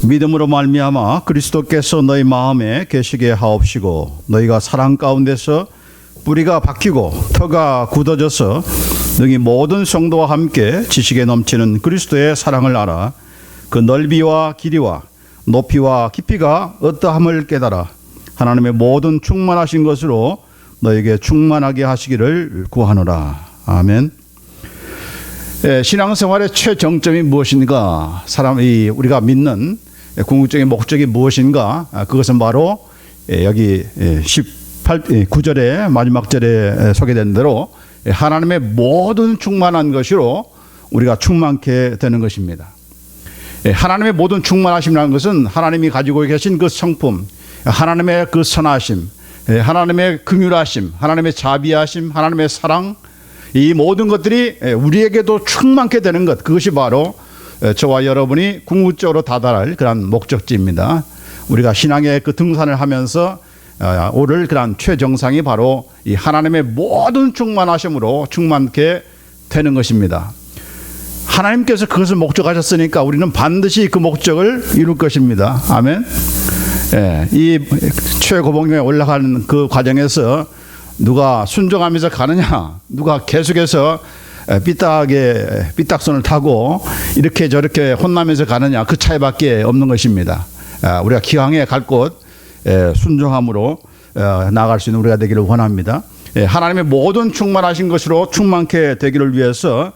믿음으로 말미암아 그리스도께서 너희 마음에 계시게 하옵시고 너희가 사랑 가운데서 뿌리가 박히고 터가 굳어져서 너희 모든 성도와 함께 지식에 넘치는 그리스도의 사랑을 알아 그 넓이와 길이와 높이와 깊이가 어떠함을 깨달아 하나님의 모든 충만하신 것으로 너에게 충만하게 하시기를 구하노라. 아멘. 신앙생활의 최정점이 무엇인가? 우리가 믿는 궁극적인 목적이 무엇인가? 그것은 바로 여기 9절의 마지막 절에 소개된 대로 하나님의 모든 충만한 것으로 우리가 충만케 되는 것입니다. 하나님의 모든 충만하심이라는 것은 하나님이 가지고 계신 그 성품, 하나님의 그 선하심, 하나님의 긍휼하심, 하나님의 자비하심, 하나님의 사랑, 이 모든 것들이 우리에게도 충만케 되는 것, 그것이 바로 저와 여러분이 궁극적으로 다다를 그런 목적지입니다. 우리가 신앙의 그 등산을 하면서 오를 그런 최정상이 바로 이 하나님의 모든 충만하심으로 충만케 되는 것입니다. 하나님께서 그것을 목적하셨으니까 우리는 반드시 그 목적을 이룰 것입니다. 아멘. 이 최고봉에 올라가는 그 과정에서 누가 순종하면서 가느냐, 누가 계속해서 삐딱선을 타고 이렇게 저렇게 혼나면서 가느냐, 그 차이밖에 없는 것입니다. 우리가 기왕에 갈 곳 순종함으로 나아갈 수 있는 우리가 되기를 원합니다. 하나님의 모든 충만하신 것으로 충만케 되기를 위해서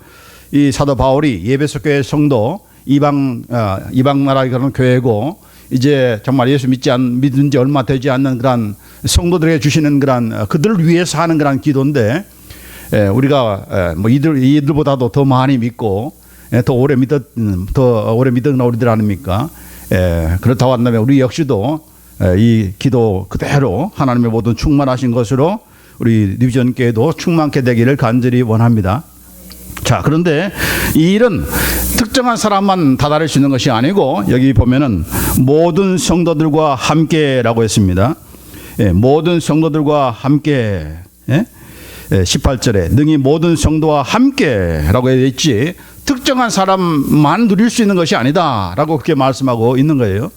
이 사도 바울이 예배소 교회 성도 이방 나라에 가는 교회고 이제 정말 예수 믿은 지 얼마 되지 않는 그런 성도들에게 주시는 그런 그들을 위해서 하는 그런 기도인데 우리가 뭐 이들보다도 더 많이 믿고 더 오래 믿었나 우리들 아닙니까? 그렇다고 한다면 우리 역시도 이 기도 그대로 하나님의 모든 충만하신 것으로 우리 뉴비전 교회도 충만케 되기를 간절히 원합니다. 자, 그런데 이 일은 특정한 사람만 다다를 수 있는 것이 아니고 여기 보면은 모든 성도들과 함께라고 했습니다. 모든 성도들과 함께. 18절에 능히 모든 성도와 함께라고 되어 있지 특정한 사람만 누릴 수 있는 것이 아니다라고 그렇게 말씀하고 있는 거예요.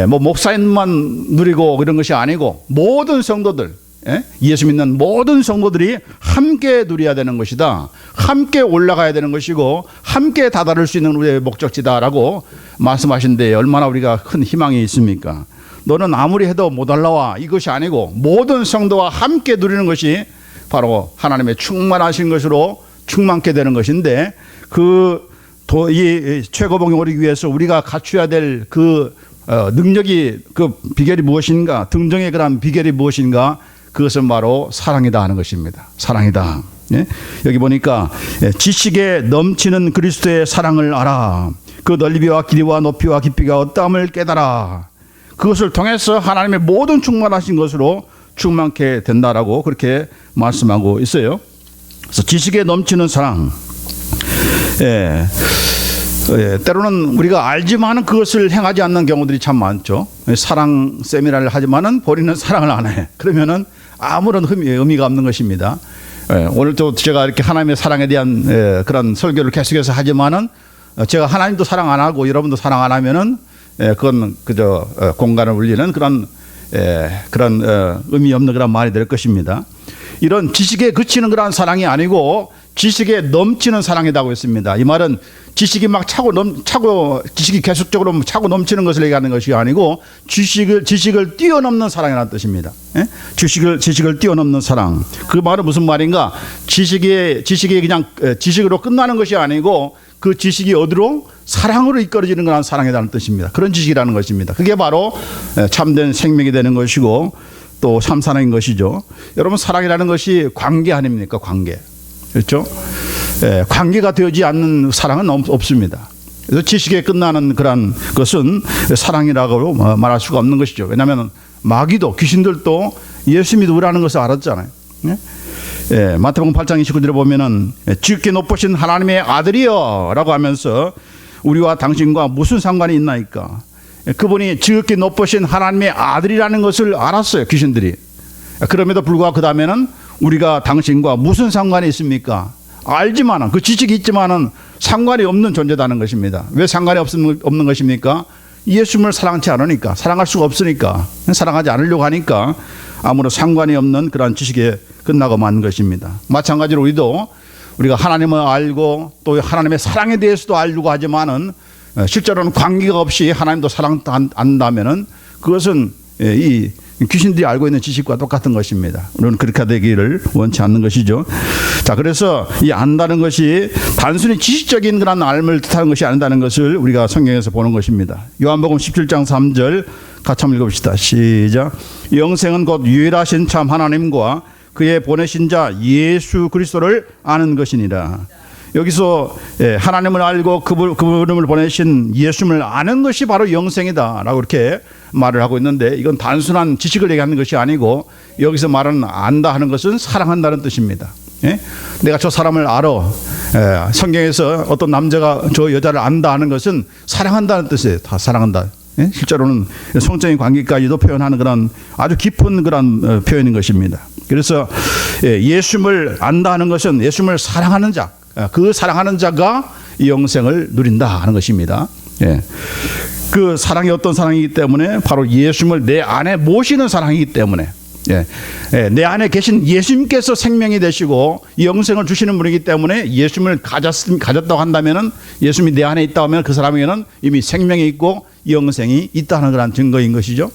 뭐 목사님만 누리고 그런 것이 아니고 모든 성도들, 예수 믿는 모든 성도들이 함께 누려야 되는 것이다. 함께 올라가야 되는 것이고 함께 다다를 수 있는 우리의 목적지다라고 말씀하신데 얼마나 우리가 큰 희망이 있습니까? 너는 아무리 해도 못 올라와, 이것이 아니고 모든 성도와 함께 누리는 것이 바로 하나님의 충만하신 것으로 충만케 되는 것인데 이 최고봉에 오르기 위해서 우리가 갖춰야 될 그 능력이 그 비결이 무엇인가, 등정의 그런 비결이 무엇인가, 그것은 바로 사랑이다 하는 것입니다. 사랑이다. 여기 보니까 지식에 넘치는 그리스도의 사랑을 알아. 그 넓이와 길이와 높이와 깊이가 어떠함을 깨달아. 그것을 통해서 하나님의 모든 충만하신 것으로 충만케 된다라고 그렇게 말씀하고 있어요. 그래서 지식에 넘치는 사랑. 때로는 우리가 알지만은 그것을 행하지 않는 경우들이 참 많죠. 사랑 세미나를 하지만은 본인은 사랑을 안 해. 그러면은 아무런 의미가 없는 것입니다. 오늘도 제가 이렇게 하나님의 사랑에 대한 그런 설교를 계속해서 하지만은 제가 하나님도 사랑 안 하고 여러분도 사랑 안 하면은 그건 그저 공간을 울리는 그런 의미 없는 그런 말이 될 것입니다. 이런 지식에 그치는 그런 사랑이 아니고 지식에 넘치는 사랑이라고 했습니다. 이 말은 지식이 막 지식이 계속적으로 차고 넘치는 것을 얘기하는 것이 아니고 지식을 뛰어넘는 사랑이라는 뜻입니다. 지식을 뛰어넘는 사랑. 그 말은 무슨 말인가? 지식이 그냥 지식으로 끝나는 것이 아니고 그 지식이 어디로? 사랑으로 이끌어지는 그런 사랑이라는 뜻입니다. 그런 지식이라는 것입니다. 그게 바로 참된 생명이 되는 것이고 또 참사랑인 것이죠. 여러분, 사랑이라는 것이 관계 아닙니까? 관계. 그렇죠? 관계가 되지 않는 사랑은 없습니다. 그래서 지식에 끝나는 그런 것은 사랑이라고 말할 수가 없는 것이죠. 왜냐하면 마귀도 귀신들도 예수 믿으라는 것을 알았잖아요. 마태복음 8장 29절에 보면은 지극히 높으신 하나님의 아들이여 라고 하면서 우리와 당신과 무슨 상관이 있나이까. 그분이 지극히 높으신 하나님의 아들이라는 것을 알았어요, 귀신들이. 그럼에도 불구하고 그 다음에는 우리가 당신과 무슨 상관이 있습니까? 알지만은 그 지식이 있지만은 상관이 없는 존재다는 것입니다. 왜 상관이 없는 것입니까? 예수님을 사랑치 않으니까, 사랑할 수가 없으니까, 사랑하지 않으려고 하니까 아무런 상관이 없는 그러한 지식에 끝나고 마는 것입니다. 마찬가지로 우리가 하나님을 알고 또 하나님의 사랑에 대해서도 알려고 하지만은 실제로는 관계가 없이 하나님도 사랑한다면은 그것은 이 귀신들이 알고 있는 지식과 똑같은 것입니다. 우리는 그렇게 되기를 원치 않는 것이죠. 자, 그래서 이 안다는 것이 단순히 지식적인 그런 알을 뜻하는 것이 아니다는 것을 우리가 성경에서 보는 것입니다. 요한복음 17장 3절 같이 한번 읽어봅시다. 시작. 영생은 곧 유일하신 참 하나님과 그의 보내신 자 예수 그리스도를 아는 것이니라. 여기서 하나님을 알고 그분을 보내신 예수님을 아는 것이 바로 영생이다라고 이렇게 말을 하고 있는데, 이건 단순한 지식을 얘기하는 것이 아니고 여기서 말하는 안다 하는 것은 사랑한다는 뜻입니다. 내가 저 사람을 알아. 성경에서 어떤 남자가 저 여자를 안다 하는 것은 사랑한다는 뜻이에요. 다 사랑한다. 실제로는 성적인 관계까지도 표현하는 그런 아주 깊은 그런 표현인 것입니다. 그래서 예수님을 안다 하는 것은 예수님을 사랑하는 자, 그 사랑하는 자가 이 영생을 누린다 하는 것입니다. 그 사랑이 어떤 사랑이기 때문에 바로 예수님을 내 안에 모시는 사랑이기 때문에, 내 안에 계신 예수님께서 생명이 되시고 영생을 주시는 분이기 때문에 예수님을 가졌다고 한다면은, 예수님이 내 안에 있다고 하면 그 사람에게는 이미 생명이 있고 영생이 있다 하는 그런 증거인 것이죠.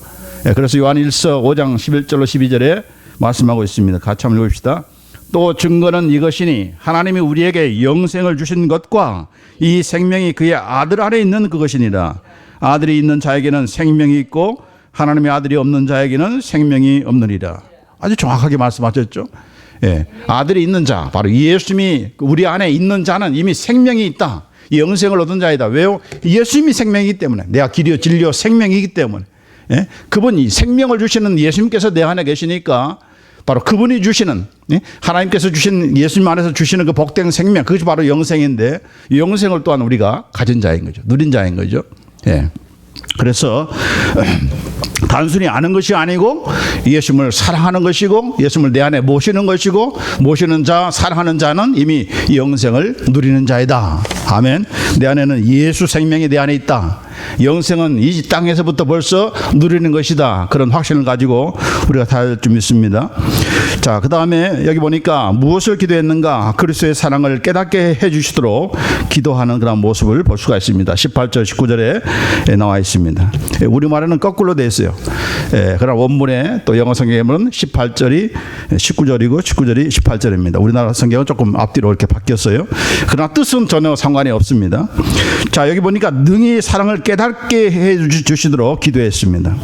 그래서 요한일서 5장 11절로 12절에 말씀하고 있습니다. 같이 한번 읽읍시다. 또 증거는 이것이니 하나님이 우리에게 영생을 주신 것과 이 생명이 그의 아들 안에 있는 그것이니라. 아들이 있는 자에게는 생명이 있고 하나님의 아들이 없는 자에게는 생명이 없느니라. 아주 정확하게 말씀하셨죠. 아들이 있는 자, 바로 예수님이 우리 안에 있는 자는 이미 생명이 있다. 영생을 얻은 자이다. 왜요? 예수님이 생명이기 때문에, 내가 길이요 진리요 생명이기 때문에, 그분이 생명을 주시는 예수님께서 내 안에 계시니까 바로 그분이 주시는, 하나님께서 주신, 예수님 안에서 주시는 그 복된 생명, 그것이 바로 영생인데, 영생을 또한 우리가 가진 자인 거죠. 누린 자인 거죠. 그래서 단순히 아는 것이 아니고 예수님을 사랑하는 것이고 예수님을 내 안에 모시는 것이고, 모시는 자, 사랑하는 자는 이미 영생을 누리는 자이다. 아멘. 내 안에는 예수 생명이 내 안에 있다. 영생은 이 땅에서부터 벌써 누리는 것이다. 그런 확신을 가지고 우리가 다 좀 믿습니다. 자, 그 다음에 여기 보니까 무엇을 기도했는가? 그리스도의 사랑을 깨닫게 해주시도록 기도하는 그런 모습을 볼 수가 있습니다. 18절 19절에 나와 있습니다. 우리말에는 거꾸로 되어 있어요. 그러나 원문에 또 영어 성경에 보면 18절이 19절이고 19절이 18절입니다. 우리나라 성경은 조금 앞뒤로 이렇게 바뀌었어요. 그러나 뜻은 전혀 상관이 없습니다. 자, 여기 보니까 능히 사랑을 깨닫게 해주시도록 기도했습니다.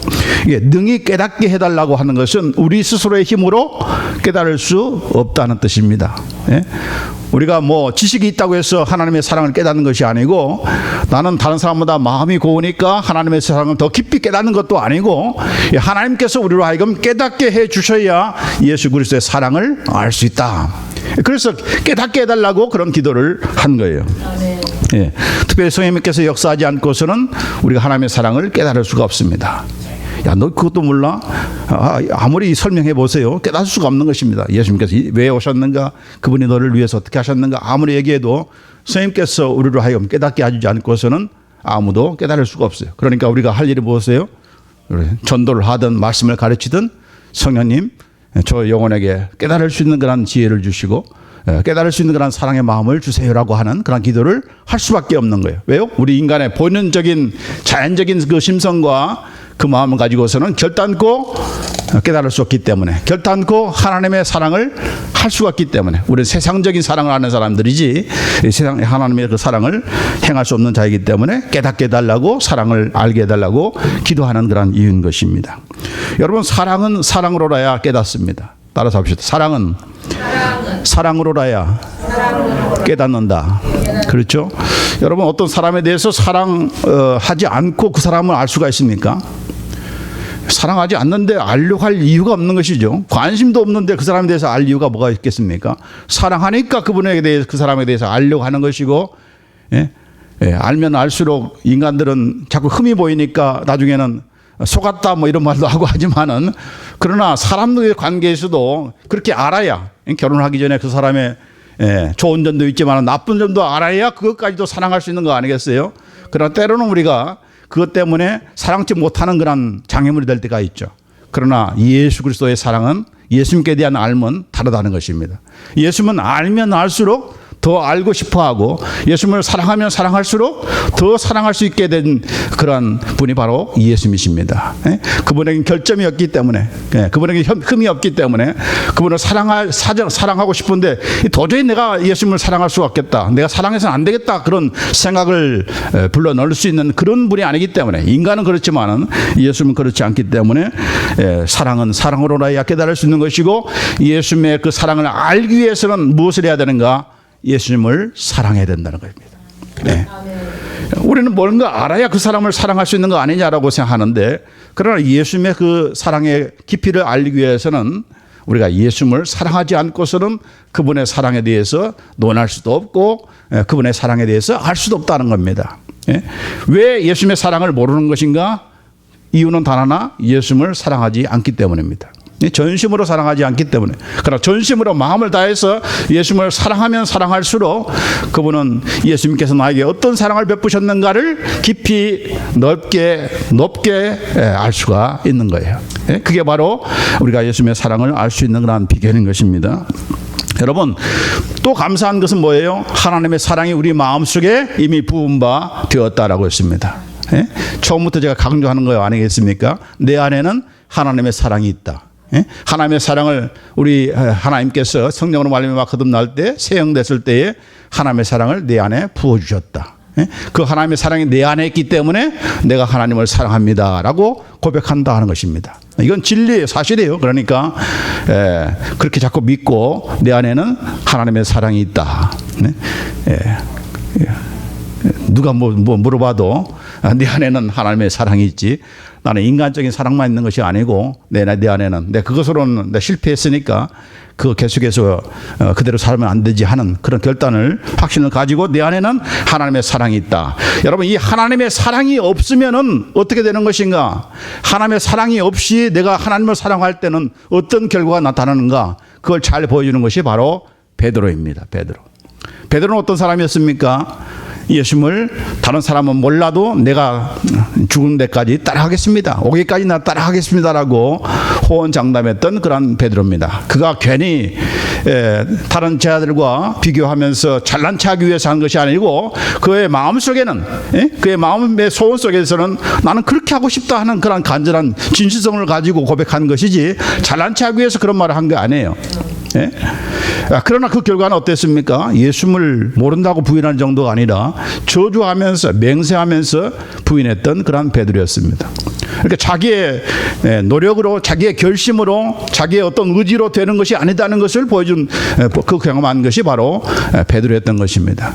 이게 능히 깨닫게 해달라고 하는 것은 우리 스스로의 힘으로 깨달을 수 없다는 뜻입니다. 우리가 뭐 지식이 있다고 해서 하나님의 사랑을 깨닫는 것이 아니고, 나는 다른 사람보다 마음이 고우니까 하나님의 사랑을 더 깊이 깨닫는 것도 아니고, 하나님께서 우리로 하여금 깨닫게 해 주셔야 예수 그리스도의 사랑을 알 수 있다. 그래서 깨닫게 해달라고 그런 기도를 한 거예요. 특별히 성령님께서 역사하지 않고서는 우리가 하나님의 사랑을 깨달을 수가 없습니다. 야, 너 그것도 몰라? 아무리 설명해 보세요. 깨달을 수가 없는 것입니다. 예수님께서 왜 오셨는가? 그분이 너를 위해서 어떻게 하셨는가? 아무리 얘기해도 성령님께서 우리로 하여금 깨닫게 해주지 않고서는 아무도 깨달을 수가 없어요. 그러니까 우리가 할 일이 무엇이에요? 전도를 하든 말씀을 가르치든 성령님, 저 영혼에게 깨달을 수 있는 그런 지혜를 주시고 깨달을 수 있는 그런 사랑의 마음을 주세요라고 하는 그런 기도를 할 수밖에 없는 거예요. 왜요? 우리 인간의 본연적인 자연적인 그 심성과 그 마음을 가지고서는 결단코 깨달을 수 없기 때문에, 결단코 하나님의 사랑을 할 수가 없기 때문에, 우리는 세상적인 사랑을 하는 사람들이지 세상 하나님의 그 사랑을 행할 수 없는 자이기 때문에 깨닫게 해달라고, 사랑을 알게 해달라고 기도하는 그런 이유인 것입니다. 여러분, 사랑은 사랑으로라야 깨닫습니다. 따라서 합시다. 사랑은 사랑으로라야 깨닫는다. 그렇죠? 여러분, 어떤 사람에 대해서 사랑하지 않고 그 사람을 알 수가 있습니까? 사랑하지 않는데 알려고 할 이유가 없는 것이죠. 관심도 없는데 그 사람에 대해서 알 이유가 뭐가 있겠습니까? 사랑하니까 그분에 대해서, 그 사람에 대해서 알려고 하는 것이고, 알면 알수록 인간들은 자꾸 흠이 보이니까 나중에는 속았다 뭐 이런 말도 하고 하지만은, 그러나 사람들의 관계에서도 그렇게 알아야, 결혼하기 전에 그 사람의 좋은 점도 있지만 나쁜 점도 알아야 그것까지도 사랑할 수 있는 거 아니겠어요? 그러나 때로는 우리가 그것 때문에 사랑치 못하는 그런 장애물이 될 때가 있죠. 그러나 예수 그리스도의 사랑은 예수님께 대한 알면 다르다는 것입니다. 예수님은 알면 알수록 더 알고 싶어하고 예수님을 사랑하면 사랑할수록 더 사랑할 수 있게 된 그런 분이 바로 예수님이십니다. 그분에게 결점이 없기 때문에, 그분에게 흠이 없기 때문에 그분을 사랑하고 싶은데 도저히 내가 예수님을 사랑할 수가 없겠다, 내가 사랑해서는 안 되겠다, 그런 생각을 불러넣을 수 있는 그런 분이 아니기 때문에, 인간은 그렇지만은 예수님은 그렇지 않기 때문에 사랑은 사랑으로나야 깨달을 수 있는 것이고, 예수님의 그 사랑을 알기 위해서는 무엇을 해야 되는가? 예수님을 사랑해야 된다는 겁니다. 네. 우리는 뭔가 알아야 그 사람을 사랑할 수 있는 거 아니냐라고 생각하는데, 그러나 예수님의 그 사랑의 깊이를 알기 위해서는 우리가 예수님을 사랑하지 않고서는 그분의 사랑에 대해서 논할 수도 없고 그분의 사랑에 대해서 알 수도 없다는 겁니다. 왜 예수님의 사랑을 모르는 것인가? 이유는 단 하나, 예수님을 사랑하지 않기 때문입니다. 전심으로 사랑하지 않기 때문에. 그러나 전심으로 마음을 다해서 예수님을 사랑하면 사랑할수록 그분은 예수님께서 나에게 어떤 사랑을 베푸셨는가를 깊이 높게 알 수가 있는 거예요. 그게 바로 우리가 예수님의 사랑을 알 수 있는 그런 비결인 것입니다. 여러분, 또 감사한 것은 뭐예요? 하나님의 사랑이 우리 마음속에 이미 부은 바 되었다라고 했습니다. 처음부터 제가 강조하는 거 아니겠습니까? 내 안에는 하나님의 사랑이 있다. 하나님의 사랑을 우리 하나님께서 성령으로 말미암아 거듭날 때, 세형됐을 때에 하나님의 사랑을 내 안에 부어주셨다. 그 하나님의 사랑이 내 안에 있기 때문에 내가 하나님을 사랑합니다라고 고백한다 하는 것입니다. 이건 진리예요, 사실이에요. 그러니까 그렇게 자꾸 믿고 내 안에는 하나님의 사랑이 있다. 누가 뭐 물어봐도 내 안에는 하나님의 사랑이 있지, 나는 인간적인 사랑만 있는 것이 아니고 내 안에는 그것으로는 내가 실패했으니까 그거 계속해서 그대로 살면 안 되지 하는 그런 결단을, 확신을 가지고 내 안에는 하나님의 사랑이 있다. 여러분, 이 하나님의 사랑이 없으면은 어떻게 되는 것인가? 하나님의 사랑이 없이 내가 하나님을 사랑할 때는 어떤 결과가 나타나는가? 그걸 잘 보여주는 것이 바로 베드로입니다. 베드로는 어떤 사람이었습니까? 예수님을 다른 사람은 몰라도 내가 죽은 데까지 따라가겠습니다, 오기까지 나 따라가겠습니다라고 호언장담했던 그런 베드로입니다. 그가 괜히 다른 제자들과 비교하면서 잘난 체하기 위해서 한 것이 아니고 그의 마음속에는, 그의 마음의 소원 속에서는 나는 그렇게 하고 싶다 하는 그런 간절한 진실성을 가지고 고백한 것이지 잘난 체하기 위해서 그런 말을 한 게 아니에요. 그러나 그 결과는 어땠습니까? 예수님을 모른다고 부인할 정도가 아니라 저주하면서 맹세하면서 부인했던 그런 베드로였습니다. 그러니까 자기의 노력으로, 자기의 결심으로, 자기의 어떤 의지로 되는 것이 아니다는 것을 보여준, 그 경험한 것이 바로 베드로였던 것입니다.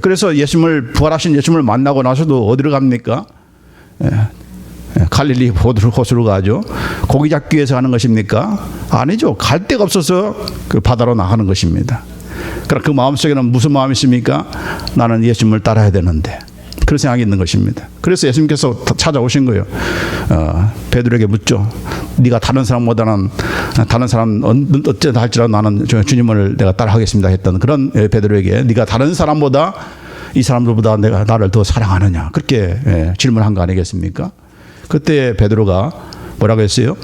그래서 부활하신 예수님을 만나고 나서도 어디로 갑니까? 갈릴리 호수로 가죠. 고기 잡기 위해서 하는 것입니까? 아니죠. 갈 데가 없어서 그 바다로 나가는 것입니다. 그러나 그 마음속에는 무슨 마음이 있습니까? 나는 예수님을 따라야 되는데, 그런 생각이 있는 것입니다. 그래서 예수님께서 찾아오신 거예요. 베드로에게 묻죠. 네가 다른 사람보다는, 다른 사람 어쩌다 할지라도 나는 주님을 내가 따라하겠습니다 했던 그런 베드로에게 네가 다른 사람보다, 이 사람들보다 내가 나를 더 사랑하느냐, 그렇게 질문한 거 아니겠습니까? 그때 베드로가 뭐라고 했어요?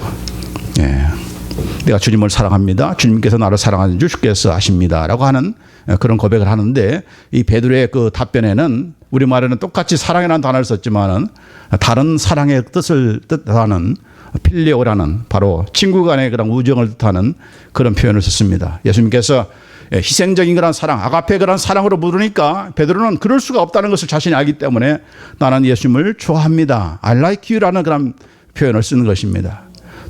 내가 주님을 사랑합니다, 주님께서 나를 사랑하는 줄 주께서 아십니다 라고 하는 그런 고백을 하는데, 이 베드로의 그 답변에는 우리말에는 똑같이 사랑이라는 단어를 썼지만은 다른 사랑의 뜻을 뜻하는 필레오라는, 바로 친구 간의 그런 우정을 뜻하는 그런 표현을 썼습니다. 예수님께서 희생적인 그런 사랑, 아가페 그런 사랑으로 부르니까 베드로는 그럴 수가 없다는 것을 자신이 알기 때문에 나는 예수님을 좋아합니다, I like you라는 그런 표현을 쓰는 것입니다.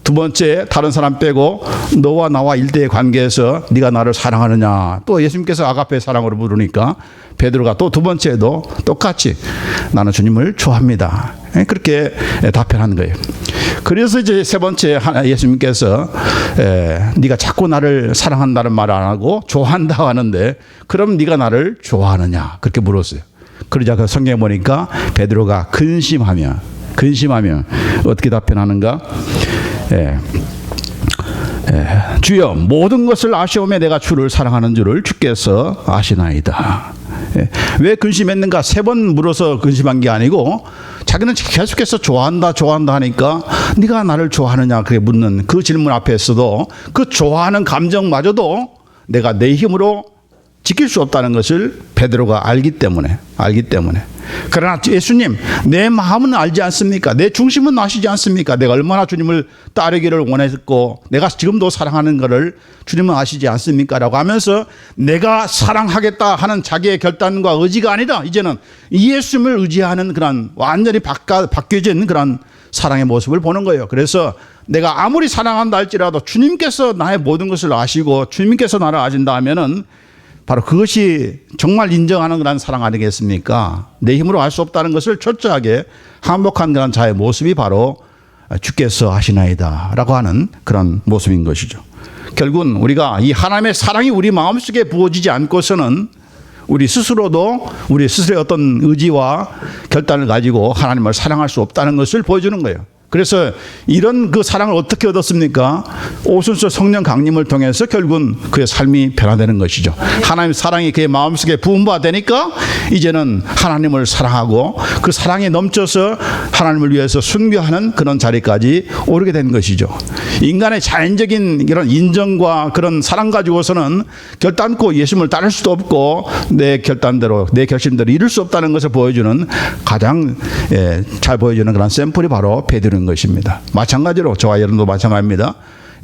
두 번째, 다른 사람 빼고 너와 나와 일대의 관계에서 네가 나를 사랑하느냐, 또 예수님께서 아가페 사랑으로 부르니까 베드로가 또 두 번째에도 똑같이 나는 주님을 좋아합니다, 그렇게 답변하는 거예요. 그래서 이제 세 번째, 예수님께서 네가 자꾸 나를 사랑한다는 말을 안 하고 좋아한다고 하는데, 그럼 네가 나를 좋아하느냐, 그렇게 물었어요. 그러자 그 성경에 보니까 베드로가 근심하며 어떻게 답변하는가? 주여 모든 것을 아시오매 내가 주를 사랑하는 줄을 주께서 아시나이다. 왜 근심했는가? 3번 물어서 근심한 게 아니고 자기는 계속해서 좋아한다 하니까 네가 나를 좋아하느냐 그렇게 묻는 그 질문 앞에서도 그 좋아하는 감정마저도 내가 내 힘으로 지킬 수 없다는 것을 베드로가 알기 때문에 그러나 예수님 내 마음은 알지 않습니까? 내 중심은 아시지 않습니까? 내가 얼마나 주님을 따르기를 원했고 내가 지금도 사랑하는 것을 주님은 아시지 않습니까? 라고 하면서 내가 사랑하겠다 하는 자기의 결단과 의지가 아니라 이제는 예수님을 의지하는 그런 완전히 바뀌어진 그런 사랑의 모습을 보는 거예요. 그래서 내가 아무리 사랑한다 할지라도 주님께서 나의 모든 것을 아시고 주님께서 나를 아신다 하면은 바로 그것이 정말 인정하는 그런 사랑 아니겠습니까? 내 힘으로 할 수 없다는 것을 철저하게 항복한 그런 자의 모습이 바로 주께서 하시나이다 라고 하는 그런 모습인 것이죠. 결국은 우리가 이 하나님의 사랑이 우리 마음속에 부어지지 않고서는 우리 스스로의 어떤 의지와 결단을 가지고 하나님을 사랑할 수 없다는 것을 보여주는 거예요. 그래서 이런 그 사랑을 어떻게 얻었습니까? 오순절 성령 강림을 통해서 결국은 그의 삶이 변화되는 것이죠. 하나님의 사랑이 그의 마음속에 부은 바 되니까 이제는 하나님을 사랑하고 그 사랑에 넘쳐서 하나님을 위해서 순교하는 그런 자리까지 오르게 된 것이죠. 인간의 자연적인 이런 인정과 그런 사랑 가지고서는 결단코 예수님을 따를 수도 없고 내 결단대로 내 결심대로 이룰 수 없다는 것을 보여주는 가장 잘 보여주는 그런 샘플이 바로 베드로인 것입니다. 마찬가지로 저와 여러분도 마찬가지입니다.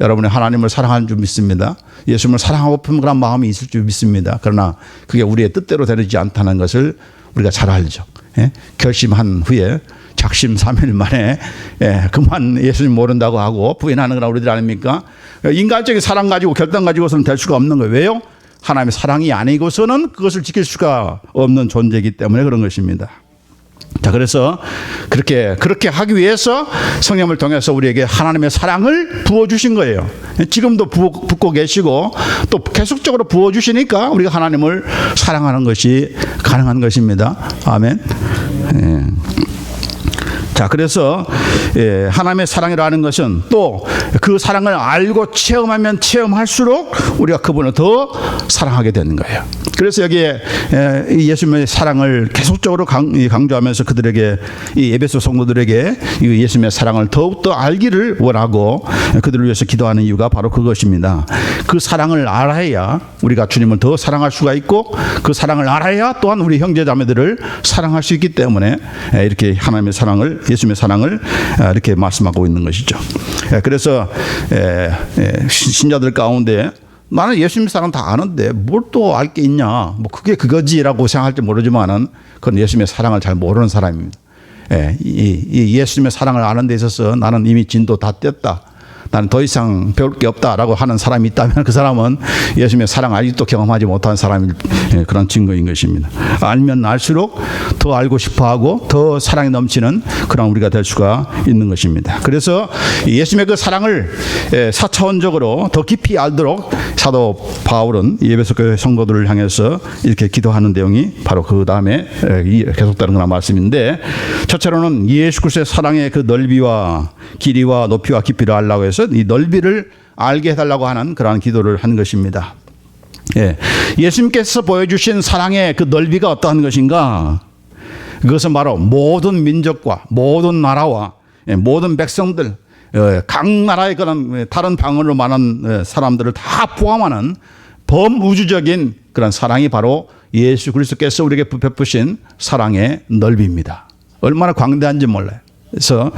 여러분이 하나님을 사랑하는 줄 믿습니다. 예수님을 사랑하고픈 그런 마음이 있을 줄 믿습니다. 그러나 그게 우리의 뜻대로 되지 않다는 것을 우리가 잘 알죠. 결심한 후에 작심삼일 만에 그만 예수님 모른다고 하고 부인하는 거라 우리들 아닙니까? 인간적인 사랑 가지고 결단 가지고서는 될 수가 없는 거예요. 왜요? 하나님의 사랑이 아니고서는 그것을 지킬 수가 없는 존재이기 때문에 그런 것입니다. 자, 그래서 그렇게 하기 위해서 성령을 통해서 우리에게 하나님의 사랑을 부어주신 거예요. 지금도 붓고 계시고 또 계속적으로 부어주시니까 우리가 하나님을 사랑하는 것이 가능한 것입니다. 아멘. 자, 그래서 하나님의 사랑이라는 것은 또 그 사랑을 알고 체험하면 체험할수록 우리가 그분을 더 사랑하게 되는 거예요. 그래서 여기에 예수님의 사랑을 계속적으로 강조하면서 그들에게 이 에베소 성도들에게 이 예수님의 사랑을 더욱더 알기를 원하고 그들을 위해서 기도하는 이유가 바로 그것입니다. 그 사랑을 알아야 우리가 주님을 더 사랑할 수가 있고 그 사랑을 알아야 또한 우리 형제 자매들을 사랑할 수 있기 때문에 이렇게 하나님의 사랑을 예수님의 사랑을 이렇게 말씀하고 있는 것이죠. 그래서 신자들 가운데 나는 예수님 사랑 다 아는데 뭘 또 알 게 있냐, 뭐 그게 그거지라고 생각할지 모르지만은 그건 예수님의 사랑을 잘 모르는 사람입니다. 이 예수님의 사랑을 아는 데 있어서 나는 이미 진도 다 뗐다, 나는 더 이상 배울 게 없다라고 하는 사람이 있다면 그 사람은 예수님의 사랑 아직도 경험하지 못한 사람일 그런 증거인 것입니다. 알면 알수록 더 알고 싶어하고 더 사랑이 넘치는 그런 우리가 될 수가 있는 것입니다. 그래서 예수님의 그 사랑을 4차원적으로 더 깊이 알도록 사도 바울은 에베소 교회 성도들을 향해서 이렇게 기도하는 내용이 바로 그 다음에 계속되는 그런 말씀인데, 첫째로는 예수 그리스도의 사랑의 그 넓이와 길이와 높이와 깊이를 알라고 해서 이 넓이를 알게 해달라고 하는 그러한 기도를 한 것입니다. 예수님께서 보여주신 사랑의 그 넓이가 어떠한 것인가? 그것은 바로 모든 민족과 모든 나라와 모든 백성들, 각 나라의 그런 다른 방언으로 말하는 사람들을 다 포함하는 범우주적인 그런 사랑이 바로 예수 그리스도께서 우리에게 베푸신 사랑의 넓이입니다. 얼마나 광대한지 몰라요. 그래서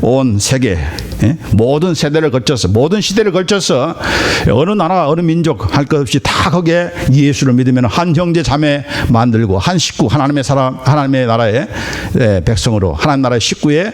온 세계 모든 세대를 거쳐서 모든 시대를 거쳐서 어느 나라 어느 민족 할 것 없이 다 거기에 예수를 믿으면 한 형제 자매 만들고 한 식구 하나님의 나라의 백성으로 하나님 나라의 식구의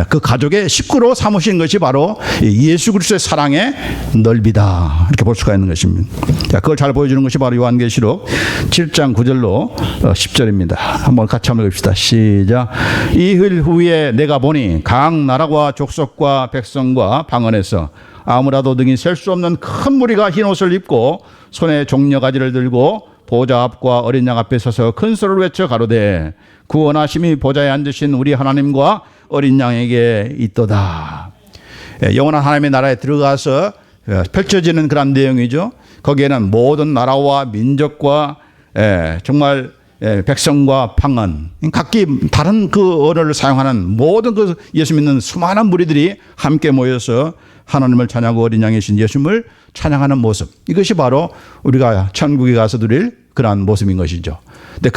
그 가족의 식구로 삼으신 것이 바로 예수 그리스도의 사랑의 넓이다, 이렇게 볼 수가 있는 것입니다. 자, 그걸 잘 보여주는 것이 바로 요한계시록 7장 9절로 10절입니다. 한번 같이 한번 읽읍시다. 시작. 이흘 후에 내가 보니 각 나라와 족속과 백성과 방언에서 아무라도 등이 셀 수 없는 큰 무리가 흰 옷을 입고 손에 종려가지를 들고 보좌 앞과 어린 양 앞에 서서 큰 소리를 외쳐 가로되 구원하심이 보좌에 앉으신 우리 하나님과 어린 양에게 있도다. 영원한 하나님의 나라에 들어가서 펼쳐지는 그런 내용이죠. 거기에는 모든 나라와 민족과 정말 백성과 방언, 각기 다른 그 언어를 사용하는 모든 그 예수 믿는 수많은 무리들이 함께 모여서 하나님을 찬양하고 어린 양이신 예수님을 찬양하는 모습, 이것이 바로 우리가 천국에 가서 누릴 그러한 모습인 것이죠. 근데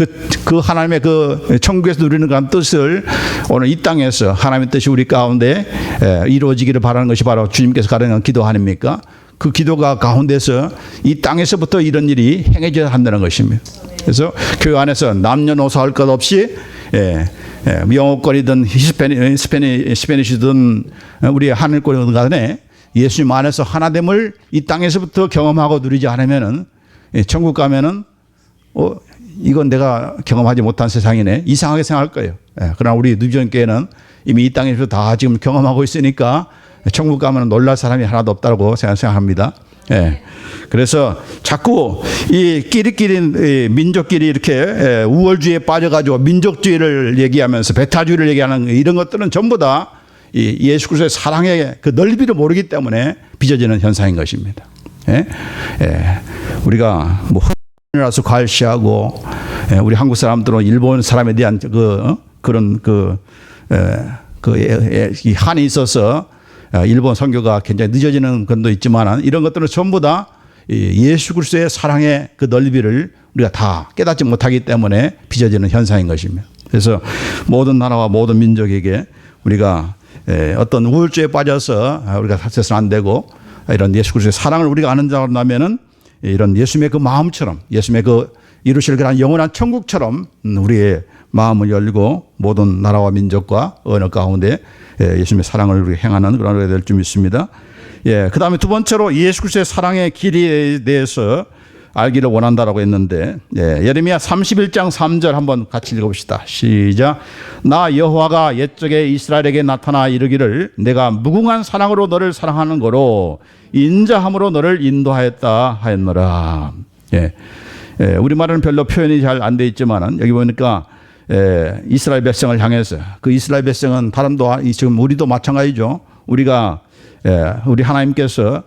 그 하나님의 그 천국에서 누리는 그런 뜻을 오늘 이 땅에서 하나님의 뜻이 우리 가운데 이루어지기를 바라는 것이 바로 주님께서 가르치는 기도 아닙니까? 그 기도가 가운데서 이 땅에서부터 이런 일이 행해져야 한다는 것입니다. 그래서 교회 안에서 남녀노소 할 것 없이 영어권이든 스페니시든 우리 하늘권이든 간에 예수님 안에서 하나됨을 이 땅에서부터 경험하고 누리지 않으면은 천국 가면은 이건 내가 경험하지 못한 세상이네, 이상하게 생각할 거예요. 그러나 우리 뉴비전교회는 이미 이 땅에서 다 지금 경험하고 있으니까 천국 가면 놀랄 사람이 하나도 없다고 생각합니다. 그래서 자꾸 이 끼리끼리 민족끼리 이렇게 우월주의에 빠져가지고 민족주의를 얘기하면서 배타주의를 얘기하는 이런 것들은 전부 다 예수 그리스도의 사랑의 그 넓이를 모르기 때문에 빚어지는 현상인 것입니다. 우리가 뭐 흑인이라서 과시하고 우리 한국 사람들은 일본 사람에 대한 그런 이 한이 있어서 일본 선교가 굉장히 늦어지는 건도 있지만 이런 것들은 전부 다 예수 그리스도의 사랑의 그 넓이를 우리가 다 깨닫지 못하기 때문에 빚어지는 현상인 것입니다. 그래서 모든 나라와 모든 민족에게 우리가 어떤 우울주의에 빠져서 우리가 사셔서는 안 되고, 이런 예수 그리스도의 사랑을 우리가 아는 자라면은 이런 예수님의 그 마음처럼, 예수님의 그 이루실 그런 영원한 천국처럼 우리의 마음을 열고 모든 나라와 민족과 언어 가운데 예수님의 사랑을 우리 행하는 그런 우리가 될 줄 믿습니다. 그 다음에 두 번째로 예수 그리스도의 사랑의 길이에 대해서 알기를 원한다라고 했는데, 예레미야 31장 3절 한번 같이 읽어봅시다. 시작. 나 여호와가 옛적에 이스라엘에게 나타나 이르기를 내가 무궁한 사랑으로 너를 사랑하는 거로 인자함으로 너를 인도하였다 하였노라. 우리말은 별로 표현이 잘 안 돼 있지만 여기 보니까 이스라엘 백성을 향해서, 그 이스라엘 백성은 다른도 지금 우리도 마찬가지죠. 우리 하나님께서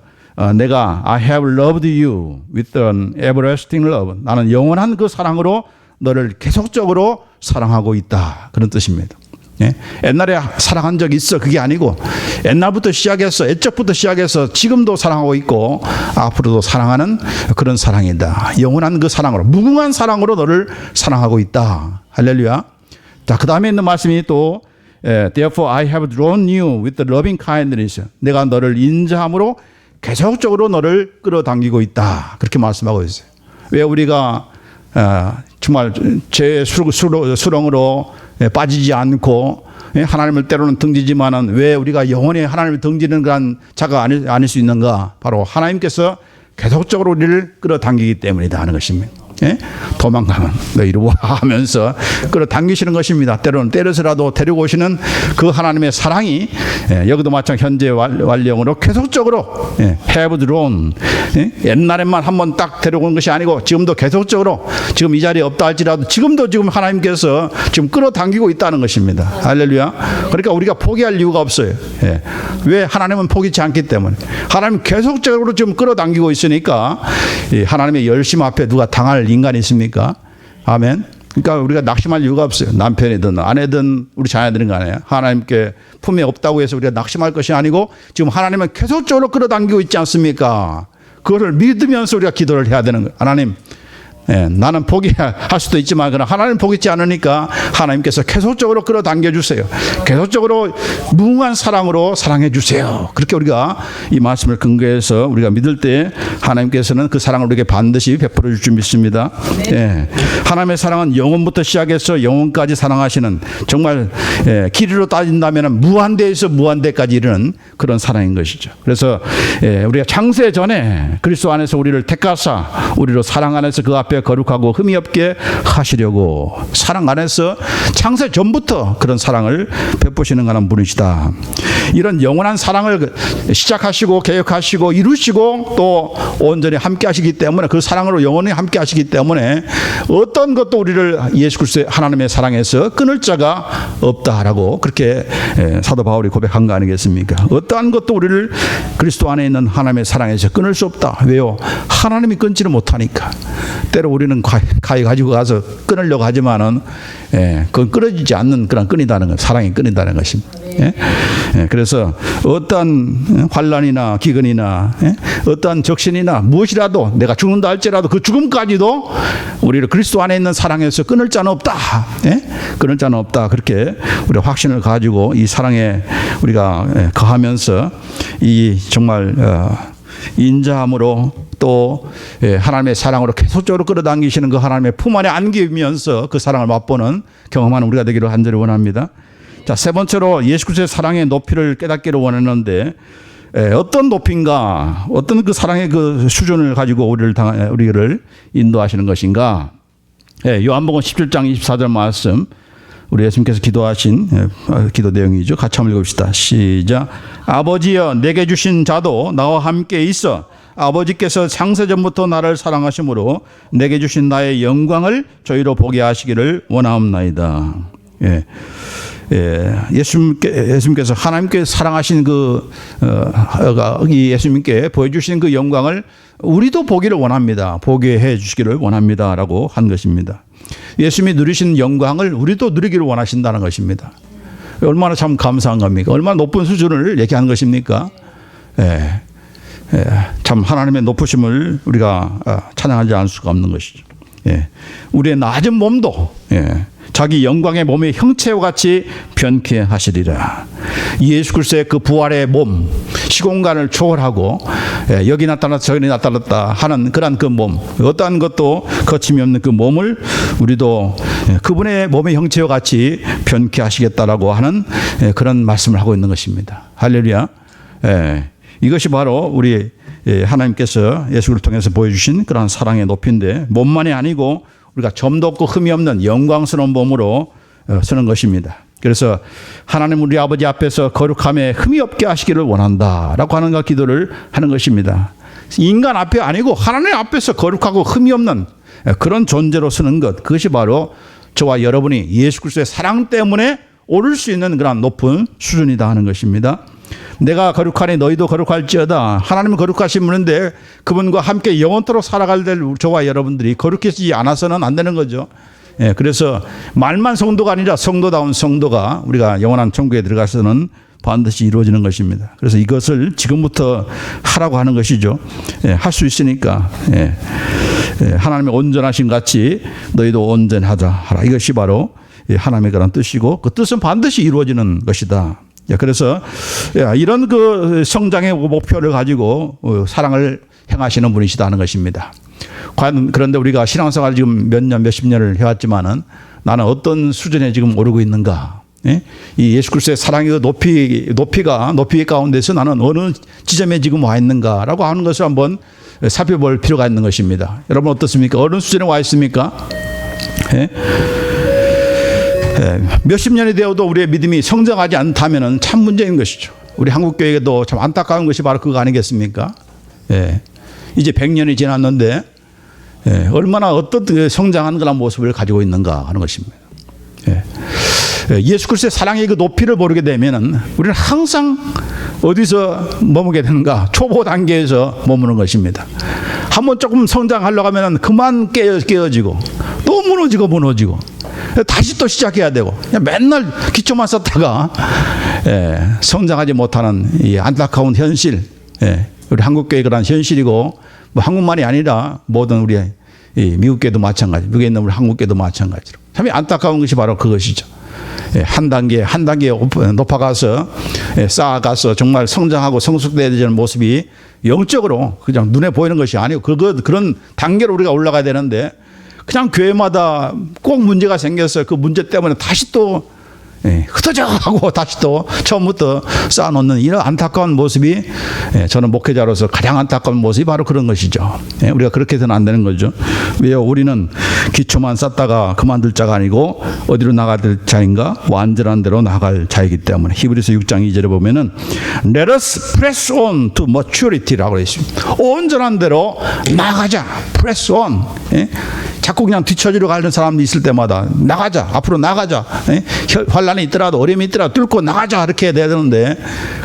내가 I have loved you with an everlasting love, 나는 영원한 그 사랑으로 너를 계속적으로 사랑하고 있다, 그런 뜻입니다. 옛날에 사랑한 적이 있어, 그게 아니고 옛날부터 시작해서, 옛적부터 시작해서 지금도 사랑하고 있고 앞으로도 사랑하는 그런 사랑이다. 영원한 그 사랑으로, 무궁한 사랑으로 너를 사랑하고 있다. 할렐루야. 자, 그 다음에 있는 말씀이 또 Therefore I have drawn you with the loving kindness, 내가 너를 인자함으로 계속적으로 너를 끌어당기고 있다, 그렇게 말씀하고 있어요. 왜 우리가 정말 죄의 수렁으로 빠지지 않고 하나님을 때로는 등지지만은 왜 우리가 영원히 하나님을 등지는 그런 자가 아닐 수 있는가? 바로 하나님께서 계속적으로 우리를 끌어당기기 때문이다 하는 것입니다. 도망가면 너 이리 와 하면서 끌어당기시는 것입니다. 때로는 때려서라도 데리고 오시는 그 하나님의 사랑이 여기도 마찬가지 현재 완령으로 계속적으로 have drawn, 옛날에만 한번 딱 데려온 것이 아니고 지금도 계속적으로, 지금 이 자리에 없다 할지라도 지금도 지금 하나님께서 지금 끌어당기고 있다는 것입니다. 할렐루야. 그러니까 우리가 포기할 이유가 없어요. 왜? 하나님은 포기치 않기 때문에. 하나님 계속적으로 지금 끌어당기고 있으니까 하나님의 열심 앞에 누가 당할 인간이 있습니까? 아멘. 그러니까 우리가 낙심할 이유가 없어요. 남편이든 아내든 우리 자녀들인 간에 하나님께 품에 없다고 해서 우리가 낙심할 것이 아니고 지금 하나님은 계속적으로 끌어당기고 있지 않습니까? 그거를 믿으면서 우리가 기도를 해야 되는 거예요. 하나님, 나는 포기할 수도 있지만 그러나 하나님 포기치 않으니까 하나님께서 계속적으로 끌어당겨 주세요. 계속적으로 무궁한 사랑으로 사랑해 주세요. 그렇게 우리가 이 말씀을 근거해서 우리가 믿을 때 하나님께서는 그 사랑을 우리에게 반드시 베풀어 줄 줄 믿습니다. 하나님의 사랑은 영원부터 시작해서 영원까지 사랑하시는, 정말 길이로 따진다면 무한대에서 무한대까지 이르는 그런 사랑인 것이죠. 그래서 우리가 창세 전에 그리스도 안에서 우리를 택하사 우리로 사랑 안에서 그 앞에 앞에 거룩하고 흠이 없게 하시려고 사랑 안에서 창세 전부터 그런 사랑을 베푸시는 하나님 분이시다. 이런 영원한 사랑을 시작하시고 계획하시고 이루시고 또 온전히 함께 하시기 때문에 그 사랑으로 영원히 함께 하시기 때문에 어떤 것도 우리를 예수 그리스도의 하나님의 사랑에서 끊을 자가 없다라고 그렇게 사도 바울이 고백한 거 아니겠습니까? 어떠한 것도 우리를 그리스도 안에 있는 하나님의 사랑에서 끊을 수 없다. 왜요? 하나님이 끊지를 못하니까. 때로 우리는 가지고 가서 끊으려고 하지만은 그건 끊어지지 않는 그런 끈이다는 것, 사랑이 끈이다는 것입니다. 그래서 어떠한 환난이나 기근이나 어떠한 적신이나 무엇이라도 내가 죽는다 할지라도 그 죽음까지도 우리를 그리스도 안에 있는 사랑에서 끊을 자는 없다. 끊을 자는 없다. 그렇게 우리 확신을 가지고 이 사랑에 우리가 거하면서 이 정말 인자함으로 또 하나님의 사랑으로 계속적으로 끌어당기시는 그 하나님의 품 안에 안기면서 그 사랑을 맛보는 경험하는 우리가 되기를 간절히 원합니다. 자, 세 번째로 예수 그리스도의 사랑의 높이를 깨닫기를 원했는데 어떤 높이인가, 어떤 그 사랑의 그 수준을 가지고 우리를 인도하시는 것인가? 요한복음 17장 24절 말씀, 우리 예수님께서 기도하신 기도 내용이죠. 같이 한번 읽읍시다. 시작. 아버지여, 내게 주신 자도 나와 함께 있어 아버지께서 창세전부터 나를 사랑하심으로 내게 주신 나의 영광을 저희로 보게 하시기를 원하옵나이다. 예수님께서 하나님께 사랑하신 이 예수님께 보여주신 그 영광을 우리도 보기를 원합니다. 보게 해 주시기를 원합니다라고 한 것입니다. 예수님이 누리신 영광을 우리도 누리기를 원하신다는 것입니다. 얼마나 참 감사한 겁니까? 얼마나 높은 수준을 얘기하는 것입니까? 참 하나님의 높으심을 우리가 찬양하지 않을 수가 없는 것이죠. 우리의 낮은 몸도 자기 영광의 몸의 형체와 같이 변케 하시리라. 예수 그리스도의 그 부활의 몸, 시공간을 초월하고 여기 나타났다 저기 나타났다 하는 그런 그 몸, 어떠한 것도 거침이 없는 그 몸을 우리도 그분의 몸의 형체와 같이 변케 하시겠다라고 하는 그런 말씀을 하고 있는 것입니다. 할렐루야. 이것이 바로 우리 하나님께서 예수를 통해서 보여주신 그런 사랑의 높이인데, 몸만이 아니고 우리가 점도 없고 흠이 없는 영광스러운 몸으로 서는 것입니다. 그래서 하나님 우리 아버지 앞에서 거룩함에 흠이 없게 하시기를 원한다라고 하는 기도를 하는 것입니다. 인간 앞에 아니고 하나님 앞에서 거룩하고 흠이 없는 그런 존재로 서는 것, 그것이 바로 저와 여러분이 예수 그리스도의 사랑 때문에 오를 수 있는 그런 높은 수준이다 하는 것입니다. 내가 거룩하니 너희도 거룩할지어다. 하나님은 거룩하신 분인데 그분과 함께 영원토록 살아갈 저와 여러분들이 거룩해지지 않아서는 안 되는 거죠. 그래서 말만 성도가 아니라 성도다운 성도가 우리가 영원한 천국에 들어가서는 반드시 이루어지는 것입니다. 그래서 이것을 지금부터 하라고 하는 것이죠. 할 수 있으니까 하나님의 온전하신 같이 너희도 온전하자 하라. 이것이 바로 하나님의 그런 뜻이고 그 뜻은 반드시 이루어지는 것이다. 그래서 이런 그 성장의 목표를 가지고 사랑을 행하시는 분이시다 하는 것입니다. 과연 그런데 우리가 신앙생활 지금 몇 년, 몇십 년을 해왔지만은 나는 어떤 수준에 지금 오르고 있는가? 이 예수 그리스도의 사랑의 높이 가운데서 나는 어느 지점에 지금 와 있는가라고 하는 것을 한번 살펴볼 필요가 있는 것입니다. 여러분 어떻습니까? 어느 수준에 와 있습니까? 몇십 년이 되어도 우리의 믿음이 성장하지 않다면 참 문제인 것이죠. 우리 한국교회에도 참 안타까운 것이 바로 그거 아니겠습니까? 이제 100년이 지났는데 얼마나 어떤 성장한 그런 모습을 가지고 있는가 하는 것입니다. 예수 그리스도의 사랑의 그 높이를 모르게 되면 우리는 항상 어디서 머무게 되는가? 초보 단계에서 머무는 것입니다. 한번 조금 성장하려고 하면 그만 깨어지고 또 무너지고 다시 또 시작해야 되고 그냥 맨날 기초만 썼다가 성장하지 못하는 이 안타까운 현실, 우리 한국교회 그런 현실이고 뭐 한국만이 아니라 모든 우리 미국교회도 마찬가지, 미국에 있는 우리 한국교회도 마찬가지로 참 안타까운 것이 바로 그것이죠. 한 단계 높아가서 쌓아가서 정말 성장하고 성숙돼야 되는 모습이 영적으로 그냥 눈에 보이는 것이 아니고 그런 단계로 우리가 올라가야 되는데 그냥 교회마다 꼭 문제가 생겨서 그 문제 때문에 다시 또 흩어져 하고 다시 또 처음부터 쌓아놓는 이런 안타까운 모습이 저는 목회자로서 가장 안타까운 모습이 바로 그런 것이죠. 우리가 그렇게 해서는 안 되는 거죠. 왜요? 우리는 기초만 쌓다가 그만둘 자가 아니고 어디로 나갈 자인가? 완전한 대로 나갈 자이기 때문에 히브리서 6장 2절에 보면은 Let us press on to maturity라고 했습니다. 온전한 대로 나가자. press on. 자꾸 그냥 뒤처지러 가는 사람이 있을 때마다 나가자. 앞으로 나가자. 환란이 있더라도 어려움이 있더라도 뚫고 나가자. 이렇게 돼야 되는데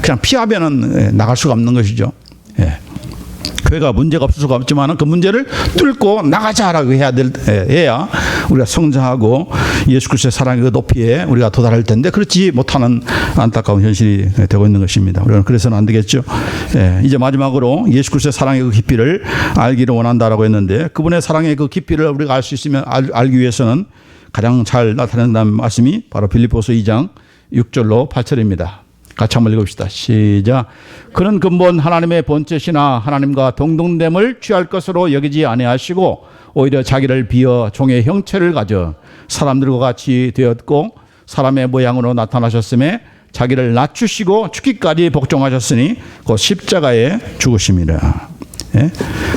그냥 피하면은 나갈 수가 없는 것이죠. 교회가 문제가 없을 수가 없지만 그 문제를 뚫고 나가자라고 해야 우리가 성장하고 예수 그리스도의 사랑의 그 높이에 우리가 도달할 텐데 그렇지 못하는 안타까운 현실이 되고 있는 것입니다. 우리는 그래서는 안 되겠죠. 이제 마지막으로 예수 그리스도의 사랑의 그 깊이를 알기를 원한다라고 했는데 그분의 사랑의 그 깊이를 우리가 알 수 있으면 알기 위해서는 가장 잘 나타낸다는 말씀이 바로 빌립보서 2장 6절로 8절입니다. 같이 한번 읽읍시다. 시작. 그는 근본 하나님의 본체시나 하나님과 동등됨을 취할 것으로 여기지 아니하시고 오히려 자기를 비어 종의 형체를 가져 사람들과 같이 되었고 사람의 모양으로 나타나셨음에 자기를 낮추시고 죽기까지 복종하셨으니 곧 십자가에 죽으심이라.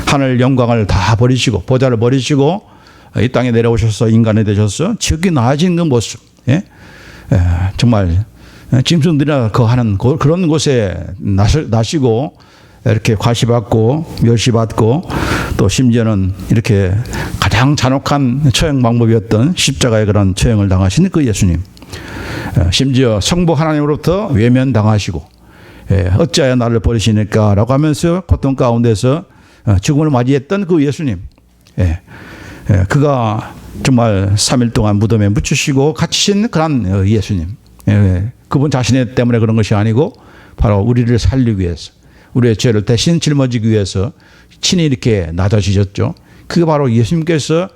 하늘 영광을 다 버리시고 보좌를 버리시고 이 땅에 내려오셔서 인간이 되셔서 지극히 나아진 그 모습. 정말 짐승들이나 거하는 그런 곳에 나시고 이렇게 과시받고 멸시받고 또 심지어는 이렇게 가장 잔혹한 처형 방법이었던 십자가의 그런 처형을 당하신 그 예수님. 심지어 성부 하나님으로부터 외면당하시고 어찌하여 나를 버리시니까 라고 하면서 고통 가운데서 죽음을 맞이했던 그 예수님. 그가 정말 3일 동안 무덤에 묻히시고 갇히신 그런 예수님. 그분 자신 때문에 그런 것이 아니고 바로 우리를 살리기 위해서 우리의 죄를 대신 짊어지기 위해서 친히 이렇게 낮아지셨죠. 그게 바로 예수님께서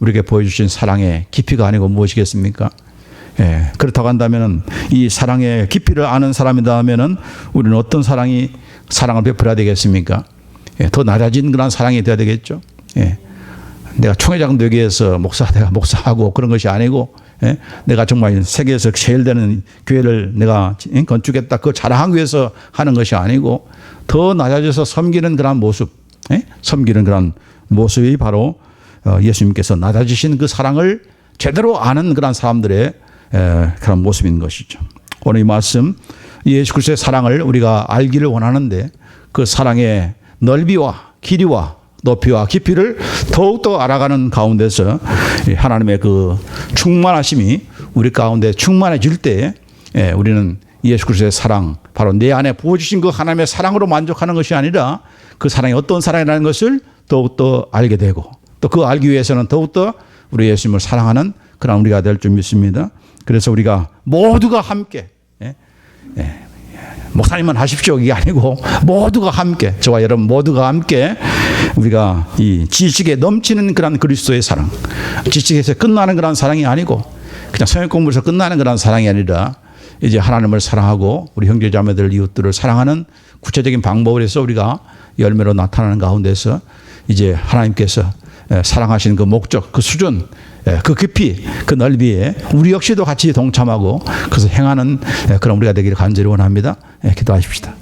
우리에게 보여주신 사랑의 깊이가 아니고 무엇이겠습니까? 그렇다고 한다면 이 사랑의 깊이를 아는 사람이라면 우리는 어떤 사랑을 베풀어야 되겠습니까? 더 낮아진 그런 사랑이 되어야 되겠죠. 내가 총회장 되기 위해서 내가 목사하고 그런 것이 아니고 내가 정말 세계에서 제일 되는 교회를 내가 건축했다 그걸 자랑하기 위해서 하는 것이 아니고 더 낮아져서 섬기는 그런 모습, 섬기는 그런 모습이 바로 예수님께서 낮아지신 그 사랑을 제대로 아는 그런 사람들의 그런 모습인 것이죠. 오늘 이 말씀 예수 그리스도의 사랑을 우리가 알기를 원하는데 그 사랑의 넓이와 길이와 높이와 깊이를 더욱더 알아가는 가운데서 하나님의 그 충만하심이 우리 가운데 충만해질 때 우리는 예수 그리스도의 사랑, 바로 내 안에 부어주신 그 하나님의 사랑으로 만족하는 것이 아니라 그 사랑이 어떤 사랑이라는 것을 더욱더 알게 되고 또 그 알기 위해서는 더욱더 우리 예수님을 사랑하는 그런 우리가 될 줄 믿습니다. 그래서 우리가 모두가 함께 목사님만 하십시오 이게 아니고 모두가 함께 저와 여러분 모두가 함께 우리가 이 지식에 넘치는 그런 그리스도의 사랑, 지식에서 끝나는 그런 사랑이 아니고 그냥 성역 공부에서 끝나는 그런 사랑이 아니라 이제 하나님을 사랑하고 우리 형제자매들 이웃들을 사랑하는 구체적인 방법을 해서 우리가 열매로 나타나는 가운데서 이제 하나님께서 사랑하시는 그 목적, 그 수준, 그 깊이, 그 넓이에 우리 역시도 같이 동참하고 그래서 행하는 그런 우리가 되기를 간절히 원합니다. 기도하십시다.